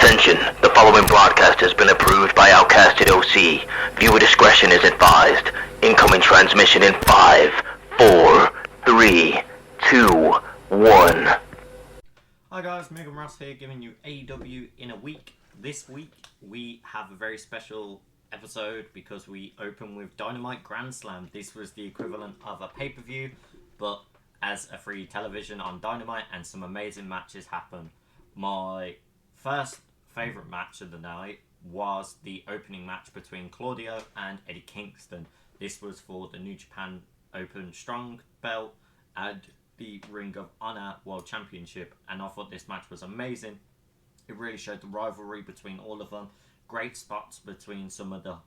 Attention, the following broadcast has been approved by Outcasted OC. Viewer discretion is advised. Incoming transmission in 5, 4, 3, 2, 1. Hi guys, Megan Ross here giving you AEW in a week. This week we have a very special episode because we open with Dynamite Grand Slam. This was the equivalent of a pay-per-view, but as a free television on Dynamite, and some amazing matches happen. My first favourite match of the night was the opening match between Claudio and Eddie Kingston. This was for the New Japan Open Strong belt and the Ring of Honor World Championship, and I thought this match was amazing. It really showed the rivalry between all of them. Great spots between some of the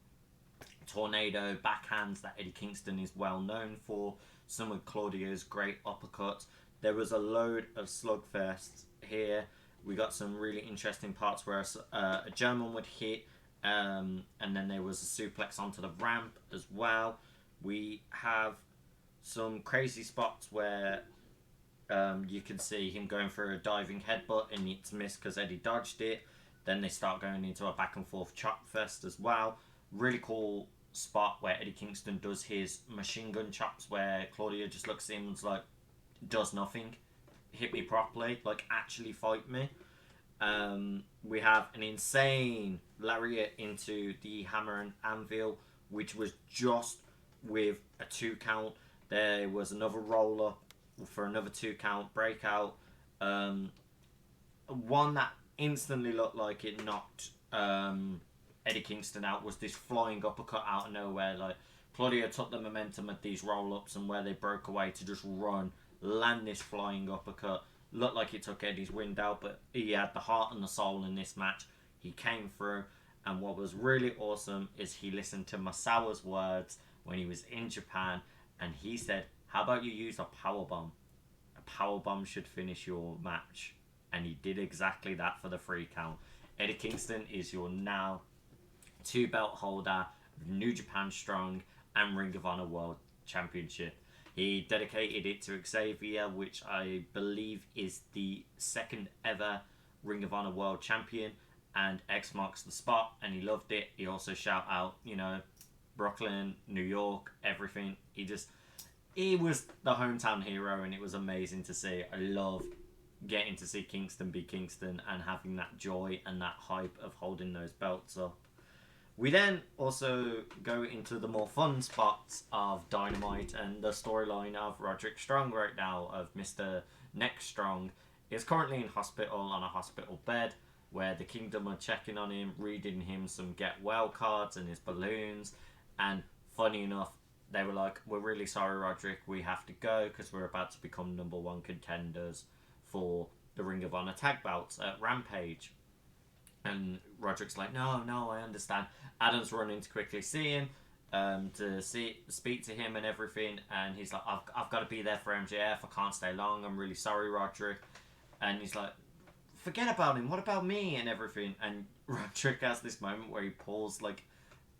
tornado backhands that Eddie Kingston is well known for. Some of Claudio's great uppercuts. There was a load of slugfests here. We got some really interesting parts where a German would hit, and then there was a suplex onto the ramp as well. We have some crazy spots where you can see him going for a diving headbutt and it's missed because Eddie dodged it. Then they start going into a back and forth chop fest as well. Really cool spot where Eddie Kingston does his machine gun chops, where Claudio just looks at him and is like, does nothing. Hit me properly, like actually fight me. We have an insane lariat into the hammer and anvil, which was just with a 2 count. There was another roll up for another 2 count breakout. One that instantly looked like it knocked Eddie Kingston out was this flying uppercut out of nowhere. Like, Claudio took the momentum of these roll ups, and where they broke away to just run, land this flying uppercut. Looked like it took Eddie's wind out, but he had the heart and the soul in this match. He came through, and what was really awesome is he listened to Masawa's words when he was in Japan, and he said, how about you use a powerbomb? A powerbomb should finish your match. And he did exactly that for the 3 count. Eddie Kingston is your now 2 belt holder of New Japan Strong and Ring of Honor World Championship. He dedicated it to Xavier, which I believe is the 2nd ever Ring of Honor World Champion, and X marks the spot, and he loved it. He also shout out, Brooklyn, New York, everything. He was the hometown hero, and it was amazing to see. I love getting to see Kingston be Kingston and having that joy and that hype of holding those belts up. We then also go into the more fun spots of Dynamite, and the storyline of Roderick Strong right now, of Mr. Neck Strong, is currently in hospital on a hospital bed, where the Kingdom are checking on him, reading him some get well cards and his balloons, and funny enough, they were like, we're really sorry, Roderick, we have to go because we're about to become #1 contenders for the Ring of Honor tag belts at Rampage. And Roderick's like, no, I understand. Adam's running to quickly see him, to speak to him and everything, and he's like, I've got to be there for MJF, I can't stay long, I'm really sorry, Roderick. And he's like, forget about him, what about me, and everything. And Roderick has this moment where he pulls like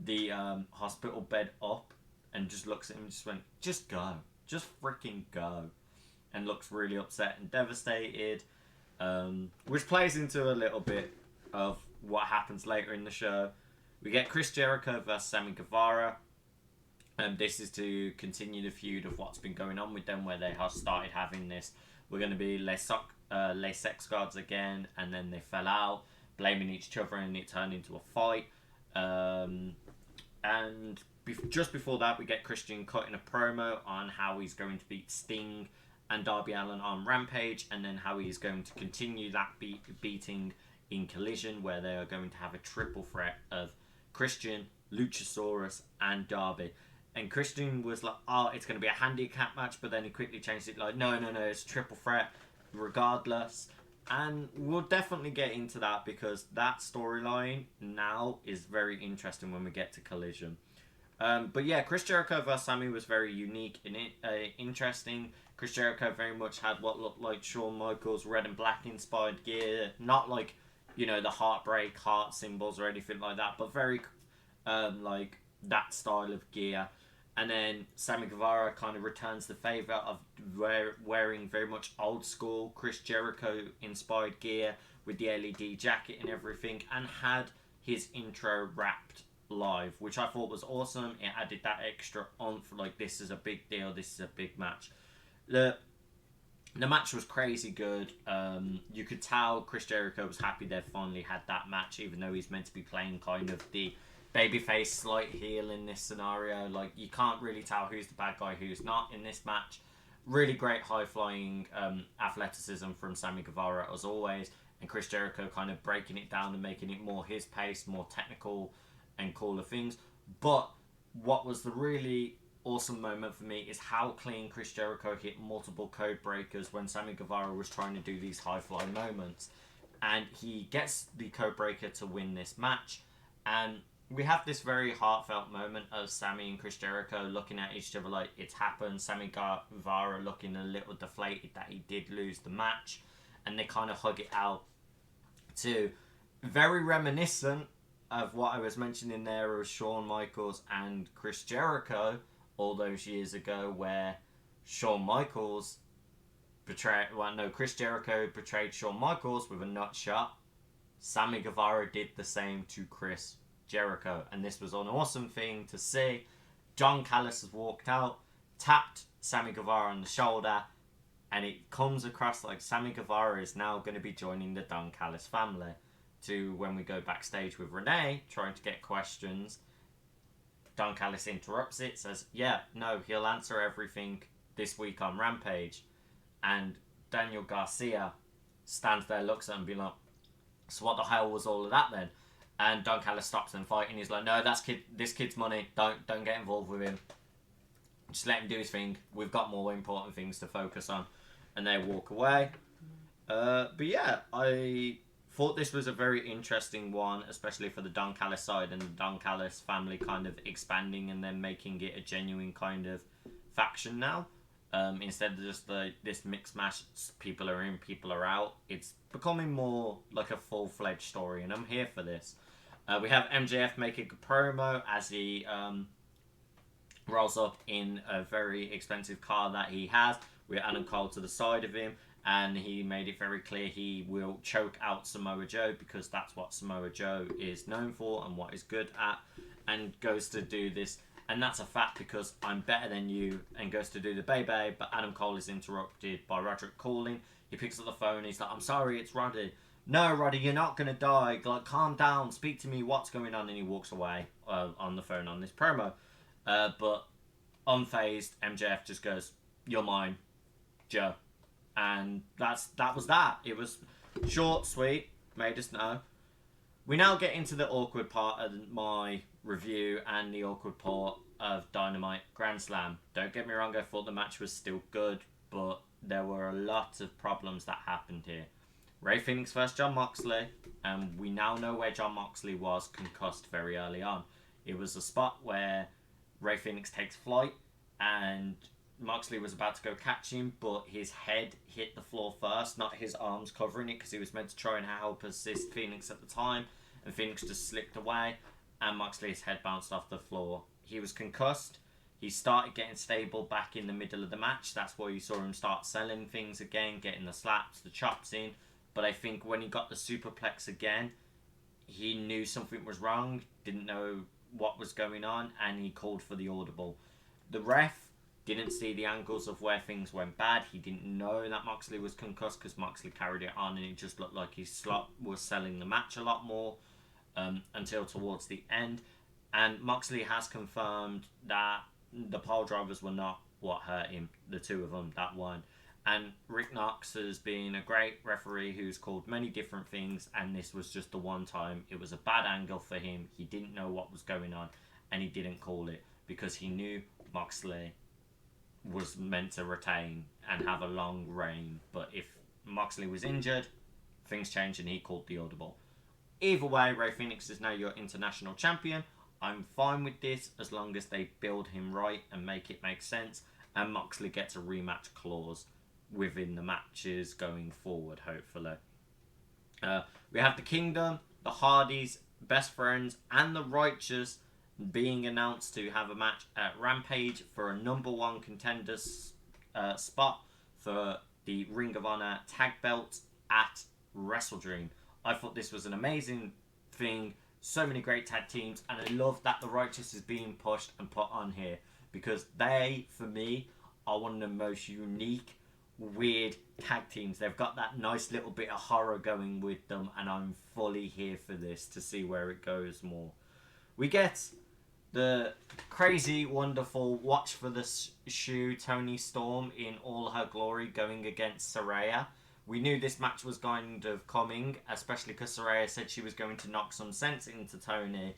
the hospital bed up and just looks at him and just went, just go, just freaking go, and looks really upset and devastated, which plays into a little bit of what happens later in the show. We get Chris Jericho versus Sammy Guevara, and this is to continue the feud of what's been going on with them, where they have started having this, we're going to be les sex gods again, and then they fell out, blaming each other, and it turned into a fight. And just before that, we get Christian cutting a promo on how he's going to beat Sting and Darby Allin on Rampage, and then how he's going to continue that beating in Collision, where they are going to have a triple threat of Christian, Luchasaurus, and Darby. And Christian was like, it's going to be a handicap match, but then he quickly changed it like, no, it's a triple threat regardless. And we'll definitely get into that, because that storyline now is very interesting when we get to Collision. But yeah, Chris Jericho vs. Sammy was very unique and interesting. Chris Jericho very much had what looked like Shawn Michaels red and black inspired gear. Not like, the heartbreak, heart symbols or anything like that, but very like that style of gear. And then Sammy Guevara kind of returns the favour of wearing very much old school Chris Jericho inspired gear with the LED jacket and everything, and had his intro rapped live, which I thought was awesome. It added that extra oomph, like this is a big deal, this is a big match. The match was crazy good. You could tell Chris Jericho was happy they finally had that match, even though he's meant to be playing kind of the babyface slight heel in this scenario. Like, you can't really tell who's the bad guy, who's not in this match. Really great high-flying athleticism from Sammy Guevara, as always, and Chris Jericho kind of breaking it down and making it more his pace, more technical and cooler things. But what was the really awesome moment for me is how clean Chris Jericho hit multiple code breakers when Sammy Guevara was trying to do these high-fly moments. And he gets the code breaker to win this match. And we have this very heartfelt moment of Sammy and Chris Jericho looking at each other like it's happened. Sammy Guevara looking a little deflated that he did lose the match. And they kind of hug it out to very reminiscent of what I was mentioning there of Shawn Michaels and Chris Jericho all those years ago, where Shawn Michaels Chris Jericho betrayed Shawn Michaels with a nut shot. Sammy Guevara did the same to Chris Jericho, and this was an awesome thing to see. John Callis has walked out, tapped Sammy Guevara on the shoulder, and it comes across like Sammy Guevara is now going to be joining the Don Callis family. To when we go backstage with Renee trying to get questions, Don Callis interrupts it, says, yeah, no, he'll answer everything this week on Rampage. And Daniel Garcia stands there, looks at him and be like, so what the hell was all of that then? And Don Callis stops them fighting. He's like, no, this kid's money. Don't get involved with him. Just let him do his thing. We've got more important things to focus on. And they walk away. But yeah, I thought this was a very interesting one, especially for the Don Callis side and the Don Callis family kind of expanding and then making it a genuine kind of faction now. Instead of just this mixed match, people are in, people are out. It's becoming more like a full-fledged story, and I'm here for this. We have MJF making a promo as he rolls up in a very expensive car that he has, with Adam Cole to the side of him, and he made it very clear he will choke out Samoa Joe because that's what Samoa Joe is known for and what he's good at, and goes to do this. And that's a fact because I'm better than you, and goes to do the baby, but Adam Cole is interrupted by Roderick calling. He picks up the phone, he's like, I'm sorry, it's Roddy. No, Roddy, you're not going to die. Like, calm down, speak to me, what's going on? And he walks away on the phone on this promo. But unfazed, MJF just goes, you're mine, Joe. And that was that. It was short, sweet, made us know. We now get into the awkward part of my review and the awkward part of Dynamite Grand Slam. Don't get me wrong, I thought the match was still good, but there were a lot of problems that happened here. Ray Phoenix versus Jon Moxley, and we now know where Jon Moxley was concussed very early on. It was a spot where Ray Phoenix takes flight, and Moxley was about to go catch him, but his head hit the floor first, not his arms covering it, because he was meant to try and help assist Phoenix at the time, and Phoenix just slipped away, and Moxley's head bounced off the floor. He was concussed. He started getting stable back in the middle of the match. That's why you saw him start selling things again, getting the slaps, the chops in. But I think when he got the superplex again, he knew something was wrong, didn't know what was going on, and he called for the audible. The ref didn't see the angles of where things went bad. He didn't know that Moxley was concussed because Moxley carried it on, and it just looked like his slot was selling the match a lot more until towards the end. And Moxley has confirmed that the pole drivers were not what hurt him, the two of them, that one. And Rick Knox has been a great referee who's called many different things, and this was just the one time. It was a bad angle for him. He didn't know what was going on, and he didn't call it because he knew Moxley was meant to retain and have a long reign. But if Moxley was injured, things changed and he called the audible. Either way, Ray Phoenix is now your international champion. I'm fine with this as long as they build him right and make it make sense, and Moxley gets a rematch clause within the matches going forward, hopefully. We have the Kingdom, the Hardys, Best Friends, and the Righteous being announced to have a match at Rampage for a number one contenders spot for the Ring of Honor tag belt at Wrestle Dream. I thought this was an amazing thing. So many great tag teams, and I love that the Righteous is being pushed and put on here because they, for me, are one of the most unique, weird tag teams. They've got that nice little bit of horror going with them, and I'm fully here for this to see where it goes more. We get the crazy, wonderful Watch for the Shoe Toni Storm in all her glory going against Saraya. We knew this match was kind of coming, especially because Saraya said she was going to knock some sense into Toni.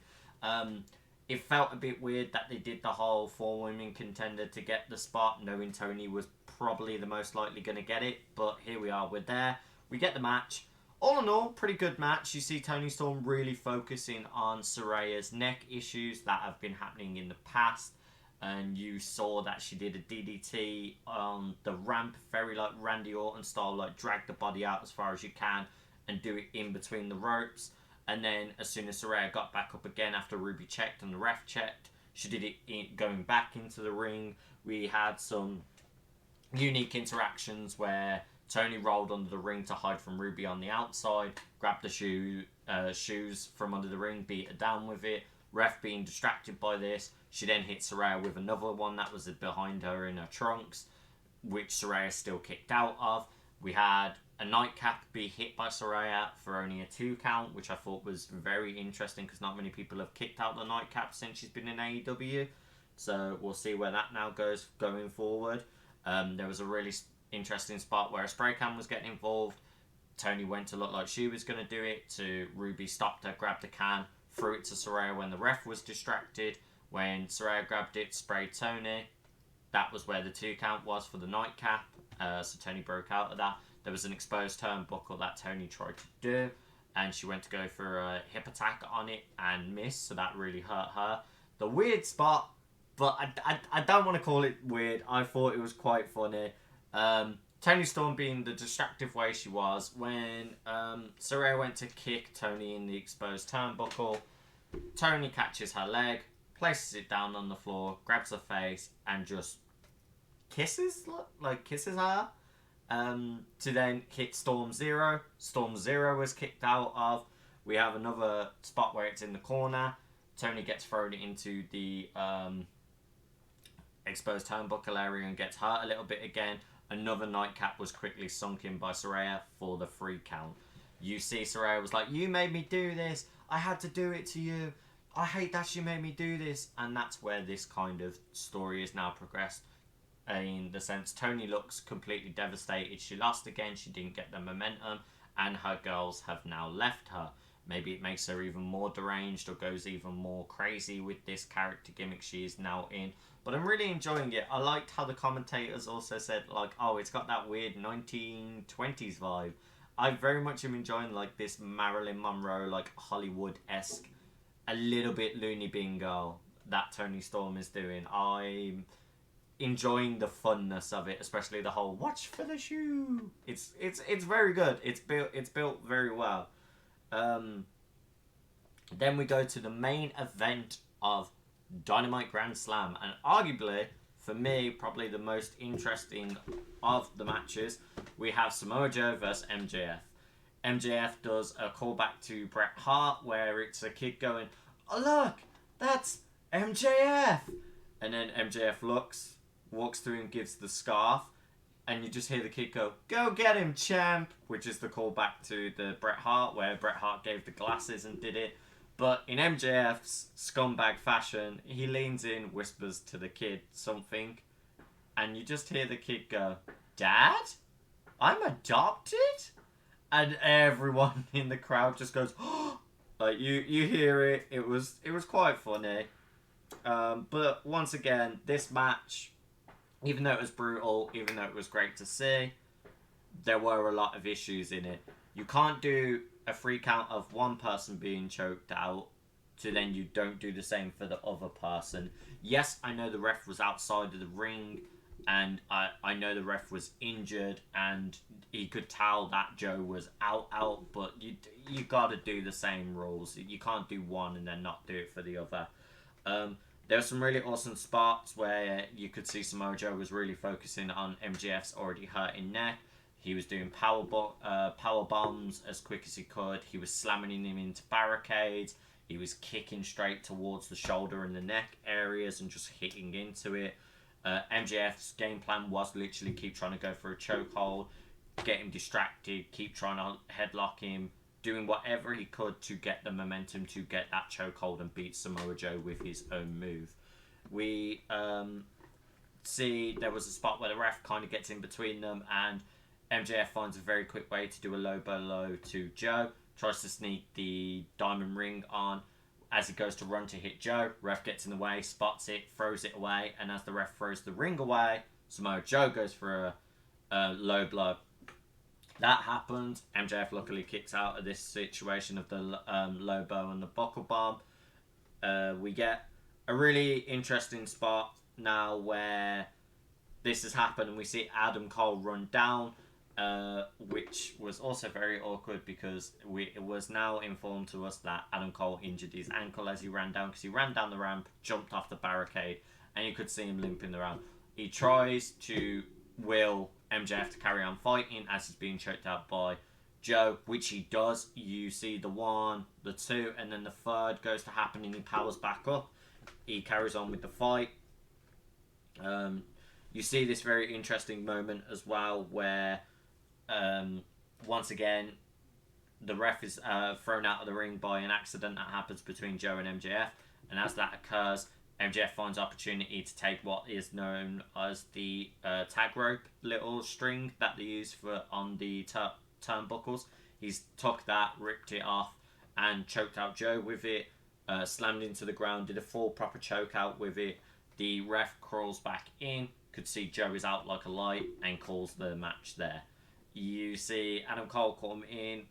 It felt a bit weird that they did the whole 4-women contender to get the spot, knowing Toni was probably the most likely going to get it. But here we are, we're there. We get the match. All in all, pretty good match. You see Toni Storm really focusing on Saraya's neck issues that have been happening in the past. And you saw that she did a DDT on the ramp, very like Randy Orton style, like drag the body out as far as you can and do it in between the ropes. And then as soon as Saraya got back up again after Ruby checked and the ref checked, she did it going back into the ring. We had some unique interactions where Toni rolled under the ring to hide from Ruby on the outside, grabbed the shoes from under the ring, beat her down with it. Ref being distracted by this, she then hit Saraya with another one that was behind her in her trunks, which Saraya still kicked out of. We had a nightcap be hit by Saraya for only a 2 count, which I thought was very interesting because not many people have kicked out the nightcap since she's been in AEW. So we'll see where that now goes going forward. There was a really interesting spot where a spray can was getting involved. Toni went to look like she was going to do it to Ruby, stopped her, grabbed the can, threw it to Saraya when the ref was distracted. When Saraya grabbed it, sprayed Toni. That was where the 2 count was for the nightcap. So Toni broke out of that. There was an exposed turnbuckle that Toni tried to do, and she went to go for a hip attack on it and missed, so that really hurt her. The weird spot, but I don't want to call it weird. I thought it was quite funny. Toni Storm being the distractive way she was, when Saraya went to kick Toni in the exposed turnbuckle, Toni catches her leg, places it down on the floor, grabs her face, and just kisses her. To then hit Storm Zero. Storm Zero was kicked out of. We have another spot where it's in the corner. Toni gets thrown into the exposed turnbuckle area and gets hurt a little bit again. Another nightcap was quickly sunk in by Saraya for the 3 count. You see Saraya was like, you made me do this. I had to do it to you. I hate that you made me do this. And that's where this kind of story is now progressed. In the sense, Toni looks completely devastated. She lost again. She didn't get the momentum. And her girls have now left her. Maybe it makes her even more deranged or goes even more crazy with this character gimmick she is now in. But I'm really enjoying it. I liked how the commentators also said, like, oh, it's got that weird 1920s vibe. I very much am enjoying, like, this Marilyn Monroe, like, Hollywood-esque, a little bit loony bingo that Toni Storm is doing. I'm enjoying the funness of it, especially the whole watch for the shoe. It's very good. It's built very well. Then we go to the main event of Dynamite Grand Slam, and arguably, for me, probably the most interesting of the matches. We have Samoa Joe versus MJF. MJF does a callback to Bret Hart where it's a kid going, oh look, that's MJF, and then MJF walks through and gives the scarf, and you just hear the kid go get him, champ, which is the callback to the Bret Hart where Bret Hart gave the glasses and did it. But in MJF's scumbag fashion, he leans in, whispers to the kid something, and you just hear the kid go, Dad? I'm adopted? And everyone in the crowd just goes, oh! Like, you hear it. It was quite funny. But once again, this match, even though it was brutal, even though it was great to see, there were a lot of issues in it. You can't do a 3 count of one person being choked out to then you don't do the same for the other person. Yes, I know the ref was outside of the ring, and I know the ref was injured, and he could tell that Joe was out, but you gotta do the same rules. You can't do one and then not do it for the other. There were some really awesome spots where you could see Samoa Joe was really focusing on MJF's already hurting neck. He was doing power bombs as quick as he could. He was slamming him into barricades. He was kicking straight towards the shoulder and the neck areas and just hitting into it. MJF's game plan was literally keep trying to go for a chokehold, get him distracted, keep trying to headlock him, doing whatever he could to get the momentum to get that chokehold and beat Samoa Joe with his own move. We see there was a spot where the ref kind of gets in between them, and MJF finds a very quick way to do a low blow low to Joe, tries to sneak the diamond ring on. As he goes to run to hit Joe, ref gets in the way, spots it, throws it away, and as the ref throws the ring away, Samoa Joe goes for a low blow. That happens. MJF luckily kicks out of this situation of the low blow and the buckle bomb. We get a really interesting spot now where this has happened, and we see Adam Cole run down, which was also very awkward because it was now informed to us that Adam Cole injured his ankle as he ran down, because he ran down the ramp, jumped off the barricade, and you could see him limping around. He tries to will MJF to carry on fighting as he's being choked out by Joe, which he does. You see the 1, the 2, and then the 3rd goes to happen, and he powers back up. He carries on with the fight. You see this very interesting moment as well where once again the ref is thrown out of the ring by an accident that happens between Joe and MJF, and as that occurs, MJF finds opportunity to take what is known as the tag rope little string that they use for on the turnbuckles. He's took that, ripped it off, and choked out Joe with it, slammed into the ground, did a full proper choke out with it. The ref crawls back in, could see Joe is out like a light, and calls the match there. You see Adam Cole come in,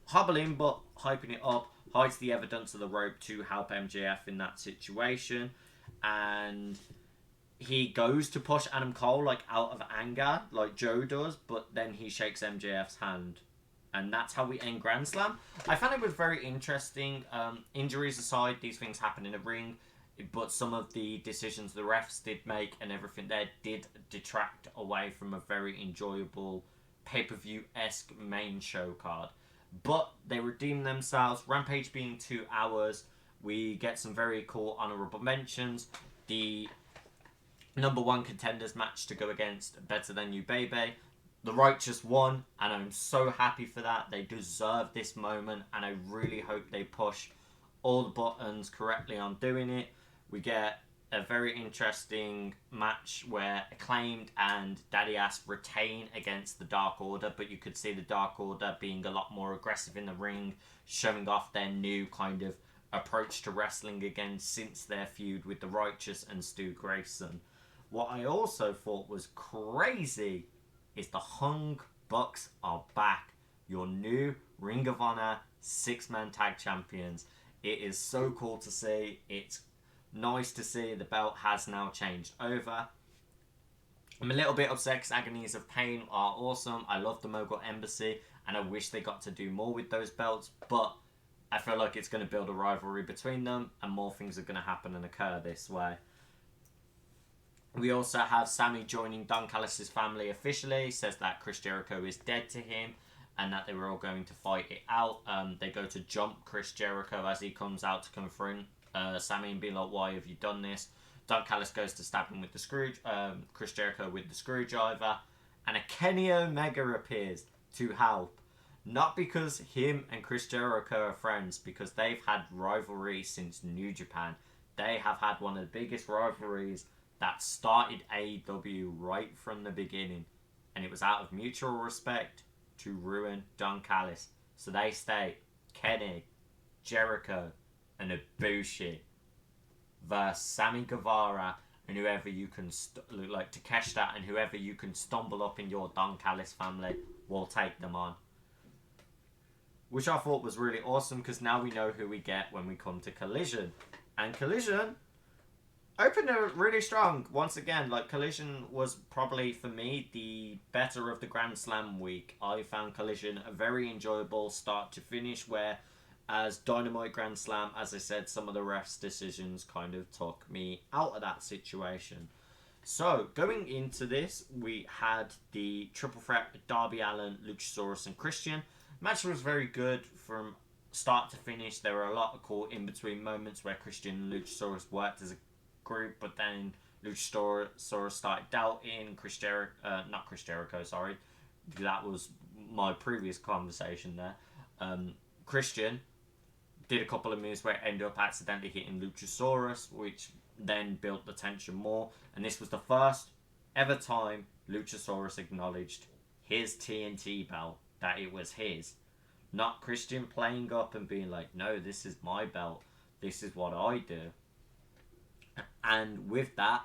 hobbling but hyping it up, hides the evidence of the rope to help MJF in that situation, and he goes to push Adam Cole like out of anger like Joe does, but then he shakes MJF's hand, and that's how we end Grand Slam. I found it was very interesting. Injuries aside, these things happen in a ring, but some of the decisions the refs did make and everything there did detract away from a very enjoyable pay-per-view-esque main show card. But they redeemed themselves. Rampage being 2 hours, we get some very cool honourable mentions. The number 1 contenders match to go against Better Than You Baby. The Righteous won, and I'm so happy for that. They deserve this moment, and I really hope they push all the buttons correctly on doing it. We get a very interesting match where Acclaimed and Daddy Ass retain against the Dark Order, but you could see the Dark Order being a lot more aggressive in the ring, showing off their new kind of approach to wrestling again since their feud with the Righteous and Stu Grayson. What I also thought was crazy is the Hung Bucks are back, your new Ring of Honor 6-man tag champions. It is so cool to see. It's nice to see the belt has now changed over. I'm a little bit upset because Agonies of Pain are awesome. I love the Mogul Embassy, and I wish they got to do more with those belts, but I feel like it's going to build a rivalry between them, and more things are going to happen and occur this way. We also have Sammy joining Don Callis' family officially, says that Chris Jericho is dead to him, and that they were all going to fight it out. They go to jump Chris Jericho as he comes out to confront Sammy and be like, why have you done this? Don Callis goes to stab him with the Chris Jericho with the screwdriver, and a Kenny Omega appears to help. Not because him and Chris Jericho are friends, because they've had rivalry since New Japan. They have had one of the biggest rivalries that started AEW right from the beginning, and it was out of mutual respect to ruin Don Callis. So they stay Kenny, Jericho, and Ibushi versus Sammy Guevara and whoever you can like Takeshita and whoever you can stumble up in your Don Callis family will take them on, which I thought was really awesome, because now we know who we get when we come to Collision. And Collision opened really strong once again. Like, Collision was probably for me the better of the Grand Slam week. I found Collision a very enjoyable start to finish, where as Dynamite Grand Slam, as I said, some of the refs' decisions kind of took me out of that situation. So, going into this, we had the triple threat Darby Allin, Luchasaurus, and Christian. Match was very good from start to finish. There were a lot of cool in-between moments where Christian and Luchasaurus worked as a group, but then Luchasaurus started doubting not Chris Jericho, sorry. That was my previous conversation there. Christian did a couple of moves where it ended up accidentally hitting Luchasaurus, which then built the tension more. And this was the first ever time Luchasaurus acknowledged his TNT belt, that it was his. Not Christian playing up and being like, no, this is my belt. This is what I do. And with that,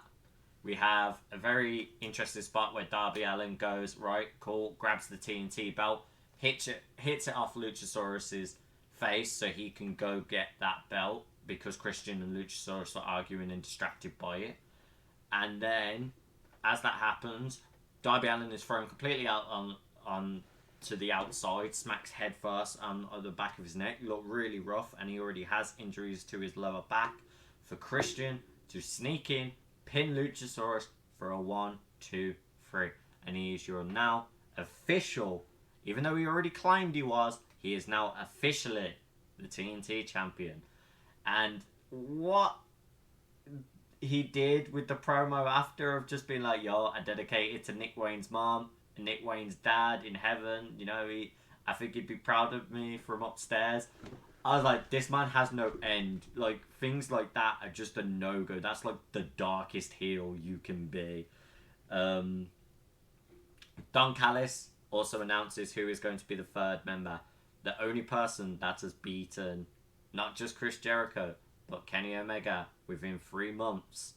we have a very interesting spot where Darby Allin goes, right, cool, grabs the TNT belt, hits it off Luchasaurus's face so he can go get that belt because Christian and Luchasaurus are arguing and distracted by it. And then, as that happens, Darby Allin is thrown completely out on to the outside, smacks head first on the back of his neck. Looked really rough, and he already has injuries to his lower back. For Christian to sneak in, pin Luchasaurus for a 1, 2, 3. And he is your now official, even though he already claimed he is now officially the TNT champion. And what he did with the promo after of just being like, yo, I dedicate it to Nick Wayne's mom and Nick Wayne's dad in heaven. You know, I think he'd be proud of me from upstairs. I was like, this man has no end. Like, things like that are just a no-go. That's like the darkest heel you can be. Don Callis also announces who is going to be the third member. The only person that has beaten not just Chris Jericho, but Kenny Omega within 3 months.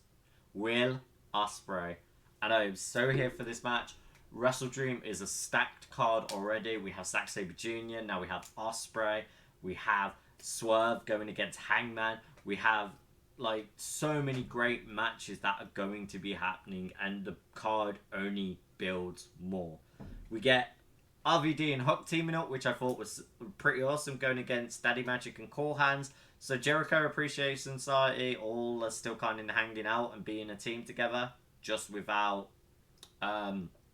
Will Ospreay. And I am so here for this match. Wrestle Dream is a stacked card already. We have Zack Sabre Jr. Now we have Ospreay. We have Swerve going against Hangman. We have like so many great matches that are going to be happening, and the card only builds more. We get RVD and Hook teaming up, which I thought was pretty awesome, going against Daddy Magic and Cool Hands. So Jericho Appreciation Society all are still kind of hanging out and being a team together, just without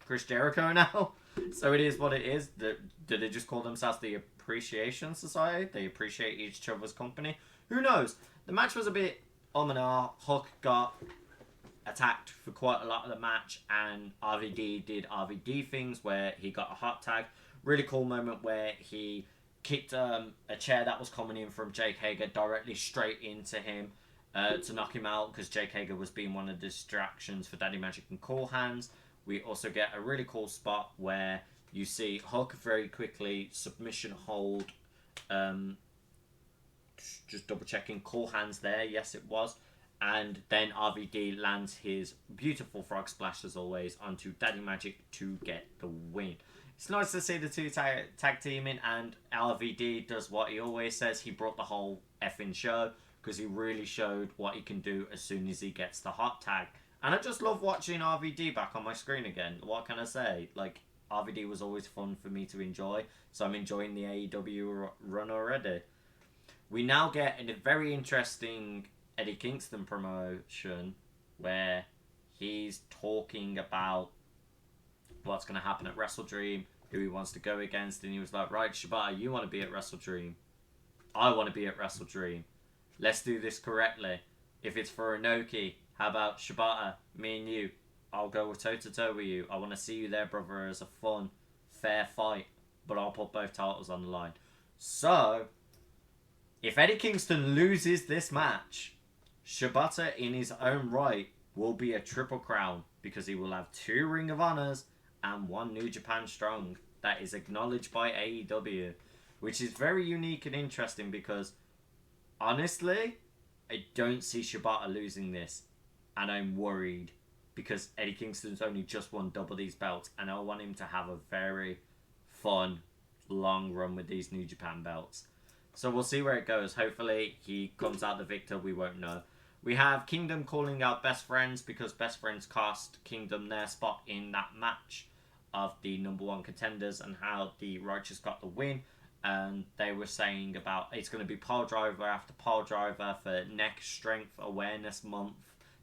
Chris Jericho now. So it is what it is. Do they just call themselves the Appreciation Society? They appreciate each other's company? Who knows? The match was a bit and ah. Hook got attacked for quite a lot of the match, and RVD did RVD things where he got a hot tag. Really cool moment where he kicked a chair that was coming in from Jake Hager directly straight into him to knock him out, because Jake Hager was being one of the distractions for Daddy Magic and Cool Hands. We also get a really cool spot where you see Hook very quickly submission hold, just double checking, Cool Hands there, yes it was. And then RVD lands his beautiful frog splash, as always, onto Daddy Magic to get the win. It's nice to see the two tag teaming, and RVD does what he always says. He brought the whole effing show, because he really showed what he can do as soon as he gets the hot tag. And I just love watching RVD back on my screen again. What can I say? Like, RVD was always fun for me to enjoy, so I'm enjoying the AEW run already. We now get a very interesting Eddie Kingston promotion where he's talking about what's going to happen at Wrestle Dream, who he wants to go against, and he was like, right, Shibata, you want to be at Wrestle Dream. I want to be at Wrestle Dream. Let's do this correctly. If it's for Inoki, how about Shibata, me and you? I'll go toe-to-toe with you. I want to see you there, brother, as a fun, fair fight, but I'll put both titles on the line. So, if Eddie Kingston loses this match, Shibata in his own right will be a triple crown, because he will have 2 Ring of Honors and 1 New Japan Strong that is acknowledged by AEW, which is very unique and interesting, because honestly, I don't see Shibata losing this, and I'm worried, because Eddie Kingston's only just won double these belts, and I want him to have a very fun, long run with these New Japan belts. So we'll see where it goes. Hopefully he comes out the victor, we won't know. We have Kingdom calling out Best Friends, because Best Friends cost Kingdom their spot in that match of the number 1 contenders, and how the Righteous got the win. And they were saying about it's going to be pile driver after pile driver for Neck Strength Awareness Month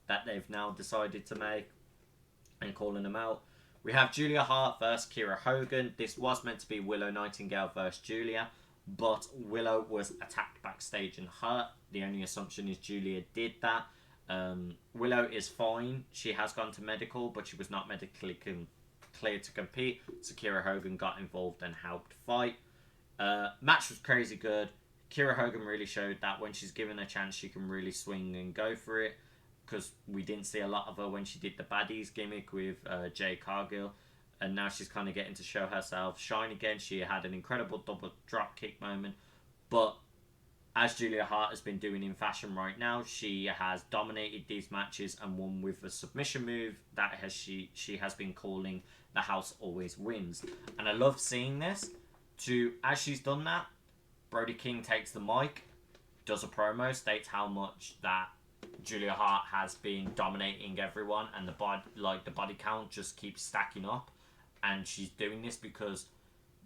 that they've now decided to make. and calling them out. We have Julia Hart versus Kira Hogan. This was meant to be Willow Nightingale versus Julia, but Willow was attacked backstage and hurt. The only assumption is Julia did that. Willow is fine. She has gone to medical, but she was not medically cleared to compete. So Kira Hogan got involved and helped fight. Match was crazy good. Kira Hogan really showed that when she's given a chance, she can really swing and go for it. Because we didn't see a lot of her when she did the baddies gimmick with Jay Cargill, and now she's kind of getting to show herself shine again. She had an incredible double drop kick moment, but as Julia Hart has been doing in fashion right now, she has dominated these matches and won with a submission move that she has been calling the house always wins. And I love seeing this. As she's done that, Brody King takes the mic, does a promo, states how much that Julia Hart has been dominating everyone, and the body count just keeps stacking up, and she's doing this because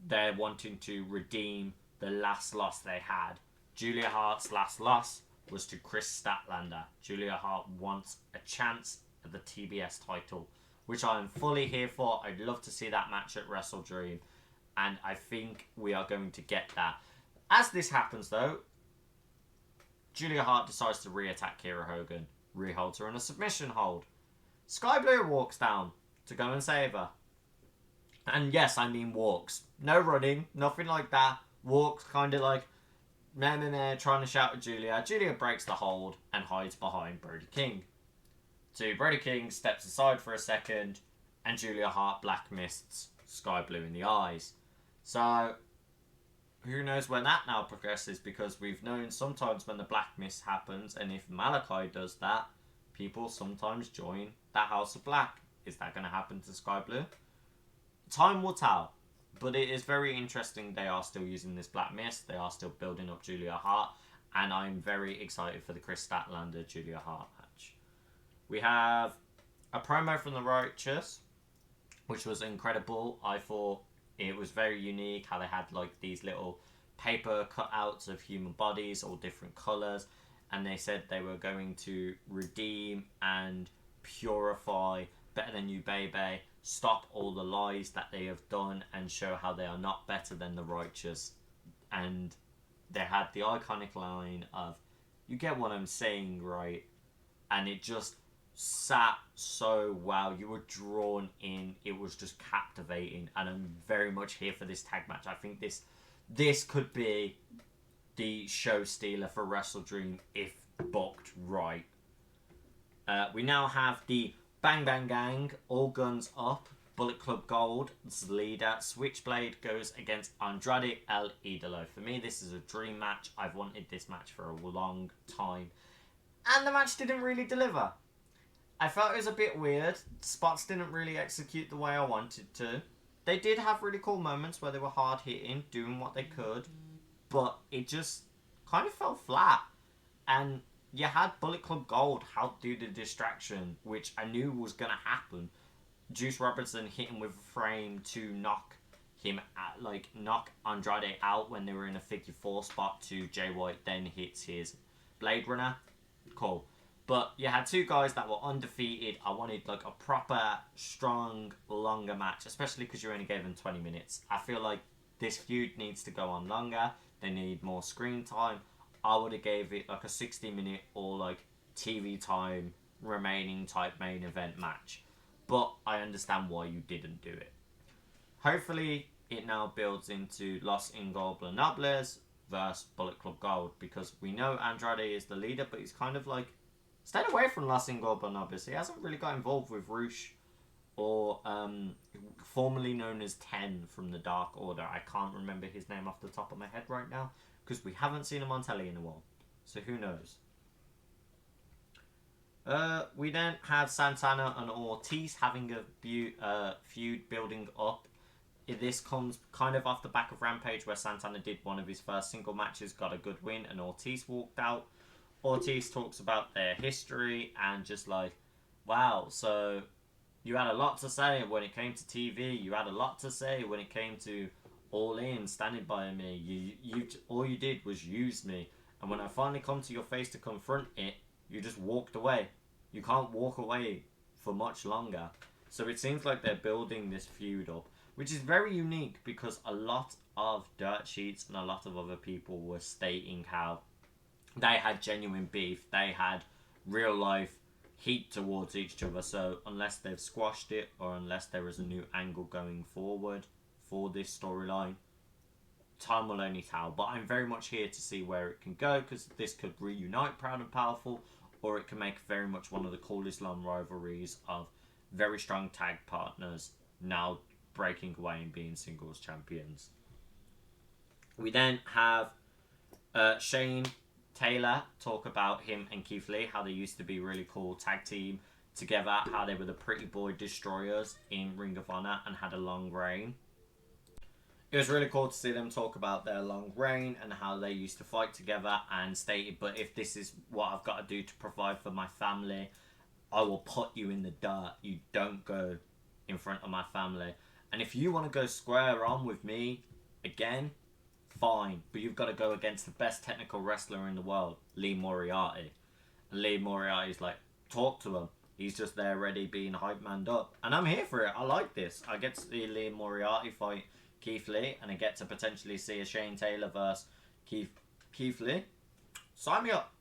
they're wanting to redeem the last loss they had. Julia Hart's last loss was to Chris Statlander. Julia Hart wants a chance at the TBS title, which I'm fully here for. I'd love to see that match at Wrestle Dream, and I think we are going to get that. As this happens though, Julia Hart decides to re-attack Kira Hogan, re-holds her in a submission hold. Sky Blue walks down to go and save her. And yes, I mean walks. No running, nothing like that. Walks kind of like, meh, trying to shout at Julia. Julia breaks the hold and hides behind Brody King. So Brody King steps aside for a second, and Julia Hart black mists Sky Blue in the eyes. So who knows when that now progresses, because we've known sometimes when the black mist happens, and if Malachi does that, people sometimes join the House of Black. Is that going to happen to Sky Blue? Time will tell, but it is very interesting they are still using this black mist, they are still building up Julia Hart, and I'm very excited for the Chris Statlander Julia Hart match. We have a promo from the Righteous, which was incredible. I thought it was very unique how they had like these little paper cutouts of human bodies, all different colours, and they said they were going to redeem and purify Better Than You Baby, stop all the lies that they have done and show how they are not better than the Righteous. And they had the iconic line of, "You get what I'm saying, right?" And it just sat so well. You were drawn in. It was just captivating, and I'm very much here for this tag match. I think this could be the show stealer for Wrestle Dream if booked right. We now have the Bang Bang Gang, All Guns Up, Bullet Club Gold's leader. Switchblade goes against Andrade El Idolo. For me, this is a dream match. I've wanted this match for a long time, and the match didn't really deliver. I felt it was a bit weird. Spots didn't really execute the way I wanted to. They did have really cool moments where they were hard hitting, doing what they could, but it just kind of fell flat. And you had Bullet Club Gold help do the distraction, which I knew was going to happen. Juice Robinson hit him with a frame to knock Andrade out when they were in a figure four spot to Jay White, then hits his Blade Runner. Cool. But you had two guys that were undefeated. I wanted like a proper, strong, longer match, especially because you only gave them 20 minutes. I feel like this feud needs to go on longer. They need more screen time. I would have gave it like a 60-minute or like TV time remaining type main event match. But I understand why you didn't do it. Hopefully it now builds into Los Ingobernables versus Bullet Club Gold, because we know Andrade is the leader, but he's kind of like stayed away from Los Ingobernables. He hasn't really got involved with Roosh or formerly known as Ten from the Dark Order. I can't remember his name off the top of my head right now because we haven't seen him on telly in a while. So who knows? We then have Santana and Ortiz having a feud building up. This comes kind of off the back of Rampage, where Santana did one of his first single matches, got a good win, and Ortiz walked out. Ortiz talks about their history and just like, wow, so you had a lot to say when it came to TV. You had a lot to say when it came to All In, standing by me. You all you did was use me. And when I finally come to your face to confront it, you just walked away. You can't walk away for much longer. So it seems like they're building this feud up, which is very unique because a lot of dirt sheets and a lot of other people were stating how they had genuine beef, they had real life heat towards each other. So unless they've squashed it or unless there is a new angle going forward for this storyline, time will only tell. But I'm very much here to see where it can go, because this could reunite Proud and Powerful, or it can make very much one of the coolest long rivalries of very strong tag partners now breaking away and being singles champions. We then have Shane Taylor talk about him and Keith Lee, how they used to be really cool tag team together, how they were the Pretty Boy Destroyers in Ring of Honor and had a long reign. It was really cool to see them talk about their long reign and how they used to fight together, and stated, but if this is what I've got to do to provide for my family, I will put you in the dirt. You don't go in front of my family. And if you want to go square on with me again, fine. But you've got to go against the best technical wrestler in the world, Lee Moriarty. And Lee Moriarty's like, talk to him. He's just there ready, being hype manned up. And I'm here for it. I like this. I get to see Lee Moriarty fight Keith Lee, and I get to potentially see a Shane Taylor versus Keith Lee. Sign me up.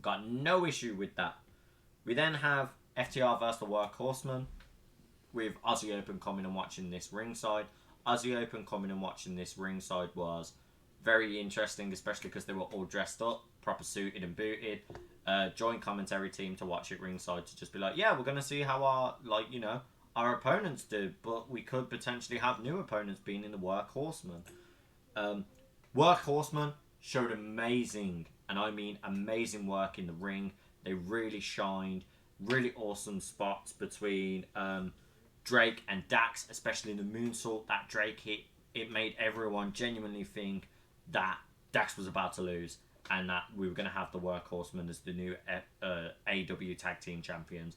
Got no issue with that. We then have FTR versus the Workhorsemen, with Aussie Open coming and watching this ringside. Aussie Open coming and watching this ringside was very interesting, especially because they were all dressed up, proper suited and booted. Joint commentary team to watch it ringside to just be like, yeah, we're going to see how our opponents do, but we could potentially have new opponents being in the Workhorsemen. Workhorsemen showed amazing, and I mean amazing work in the ring. They really shined. Really awesome spots between Drake and Dax, especially in the moonsault that Drake hit. It made everyone genuinely think that Dax was about to lose and that we were going to have the Workhorsemen as the new AEW Tag Team Champions.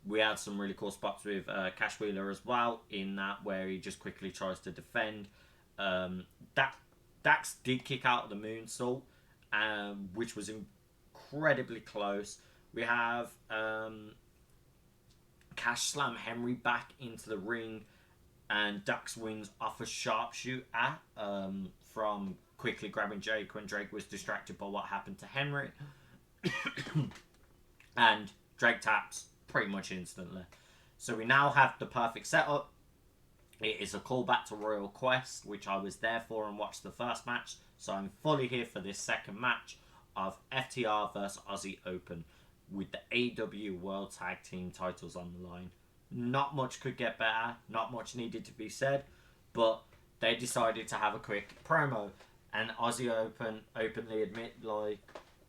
We had some really cool spots with Cash Wheeler as well, in that where he just quickly tries to defend. Dax did kick out of the moonsault, which was incredibly close. We have Cash slam Henry back into the ring, and Dax wins off a sharpshoot from quickly grabbing Drake when Drake was distracted by what happened to Henry. And Drake taps pretty much instantly. So we now have the perfect setup. It is a callback to Royal Quest, which I was there for and watched the first match. So I'm fully here for this second match of FTR versus Aussie Open, with the AEW World Tag Team titles on the line. Not much could get better. Not much needed to be said. But they decided to have a quick promo. And Aussie Open openly admit, like,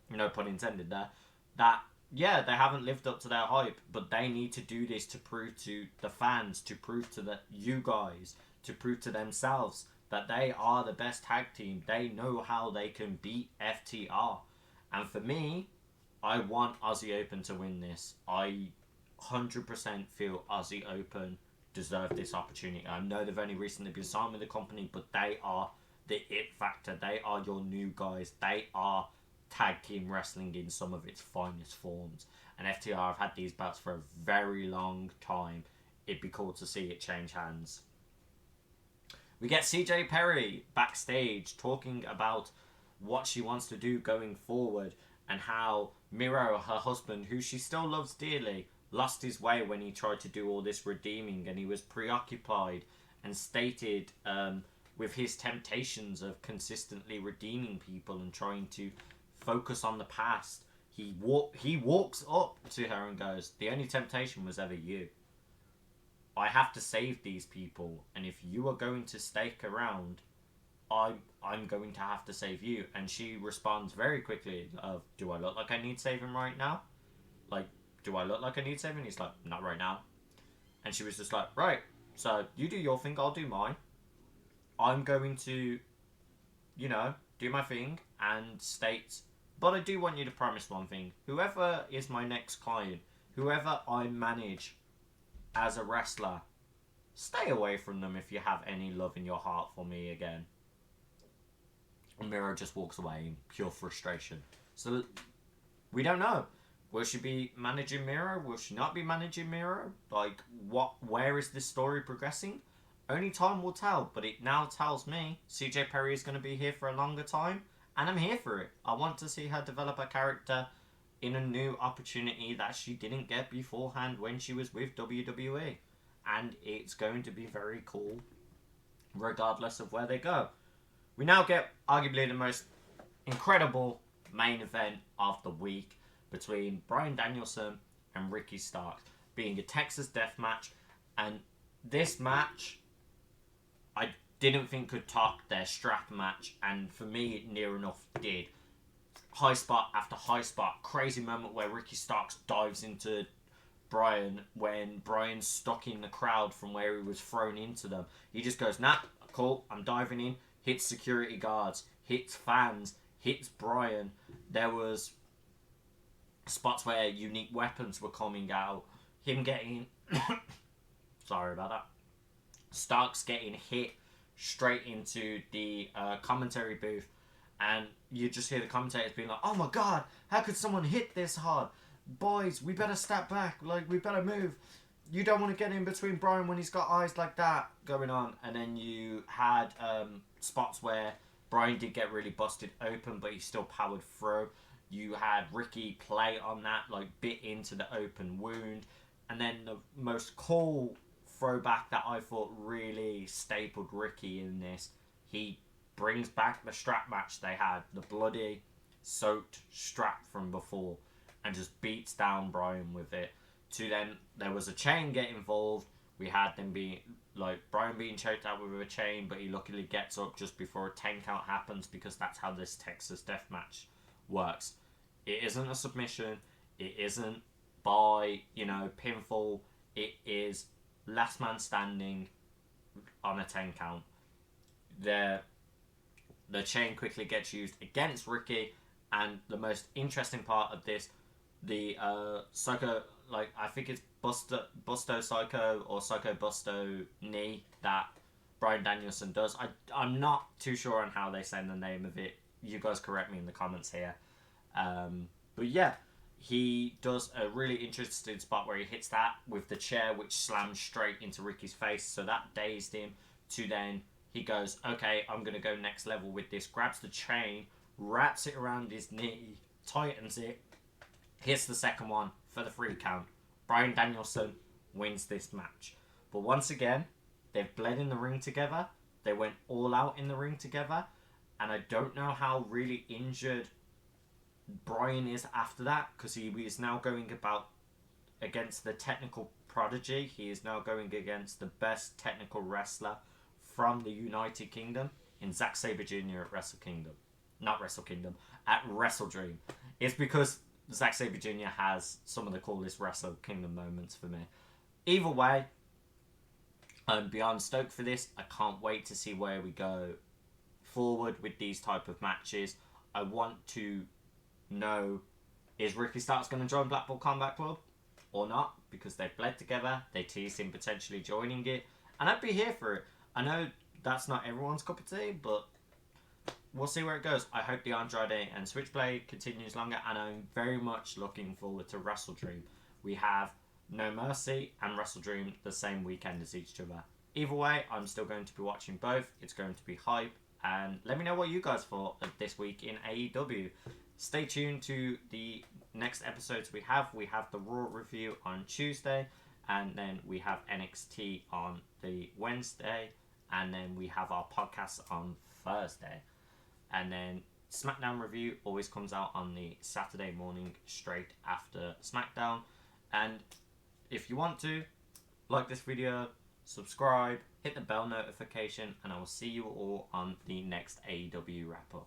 no pun intended there, that, yeah, they haven't lived up to their hype, but they need to do this to prove to the fans, to prove to you guys, to prove to themselves that they are the best tag team. They know how they can beat FTR. And for me, I want Aussie Open to win this. I 100% feel Aussie Open deserve this opportunity. I know they've only recently been signed with the company, but they are the it factor. They are your new guys. They are tag team wrestling in some of its finest forms. And FTR have had these belts for a very long time. It'd be cool to see it change hands. We get CJ Perry backstage talking about what she wants to do going forward, and how Miro, her husband, who she still loves dearly, lost his way when he tried to do all this redeeming, and he was preoccupied and stated with his temptations of consistently redeeming people and trying to focus on the past. He walks up to her and goes, the only temptation was ever you. I have to save these people, and if you are going to stake around, I'm going to have to save you. And she responds very quickly of, do I look like I need saving right now? Like, do I look like I need saving? He's like, not right now. And she was just like, right, so you do your thing, I'll do mine. I'm going to, do my thing and state, but I do want you to promise one thing. Whoever is my next client, whoever I manage as a wrestler, stay away from them if you have any love in your heart for me again. And Miro just walks away in pure frustration. So we don't know. Will she be managing Miro? Will she not be managing Miro? Like, where is this story progressing? Only time will tell, but it now tells me CJ Perry is going to be here for a longer time, and I'm here for it. I want to see her develop her character in a new opportunity that she didn't get beforehand when she was with WWE. And it's going to be very cool, regardless of where they go. We now get arguably the most incredible main event of the week between Bryan Danielson and Ricky Starks, being a Texas death match. And this match, I didn't think could top their strap match, and for me it near enough did. High spot after high spot, crazy moment where Ricky Starks dives into Bryan when Bryan's stuck in the crowd from where he was thrown into them. He just goes, nah, cool, I'm diving in, hits security guards, hits fans, hits Bryan. There was spots where unique weapons were coming out. Him getting sorry about that. Starks getting hit straight into the commentary booth, and you just hear the commentators being like, oh my god, how could someone hit this hard? Boys, we better step back, like, we better move. You don't want to get in between Bryan when he's got eyes like that going on. And then you had spots where Bryan did get really busted open, but he still powered through. You had Ricky play on that, like, bit into the open wound. And then the most cool throwback that I thought really stapled Ricky in this, he brings back the strap match they had, the bloody, soaked strap from before, and just beats down Bryan with it. To then, there was a chain get involved. We had them being, like, Bryan being choked out with a chain, but he luckily gets up just before a 10 count happens, because that's how this Texas death match works. It isn't a submission. It isn't by, pinfall. It is last man standing on a 10 count. The chain quickly gets used against Ricky, and the most interesting part of this, the Psycho, like, I think it's Busto Psycho or Psycho Busto knee that Bryan Danielson does. I'm not too sure on how they say the name of it. You guys correct me in the comments here. But yeah, he does a really interesting spot where he hits that with the chair, which slams straight into Ricky's face, so that dazed him. To then he goes, okay, I'm going to go next level with this, grabs the chain, wraps it around his knee, tightens it, hits the second one for the 3 count. Bryan Danielson wins this match. But once again, they've bled in the ring together. They went all out in the ring together. And I don't know how really injured Bryan is after that, because he is now going about against the technical prodigy. He is now going against the best technical wrestler from the United Kingdom in Zack Sabre Jr. at Wrestle Kingdom. Not Wrestle Kingdom, at Wrestle Dream. It's because Zack Sabre Jr. has some of the coolest Wrestle Kingdom moments for me. Either way, I'm beyond stoked for this. I can't wait to see where we go forward with these type of matches. I want to know, is Ricky Starks going to join Blackpool Combat Club or not? Because they've bled together. They tease him potentially joining it. And I'd be here for it. I know that's not everyone's cup of tea, but we'll see where it goes. I hope the Andrade and Switchblade continues longer, and I'm very much looking forward to Wrestle Dream. We have No Mercy and Wrestle Dream the same weekend as each other. Either way, I'm still going to be watching both. It's going to be hype, and let me know what you guys thought of this week in AEW. Stay tuned to the next episodes we have. We have the Raw review on Tuesday, and then we have NXT on the Wednesday, and then we have our podcast on Thursday. And then SmackDown review always comes out on the Saturday morning straight after SmackDown. And if you want to, like this video, subscribe, hit the bell notification, and I will see you all on the next AEW wrap-up.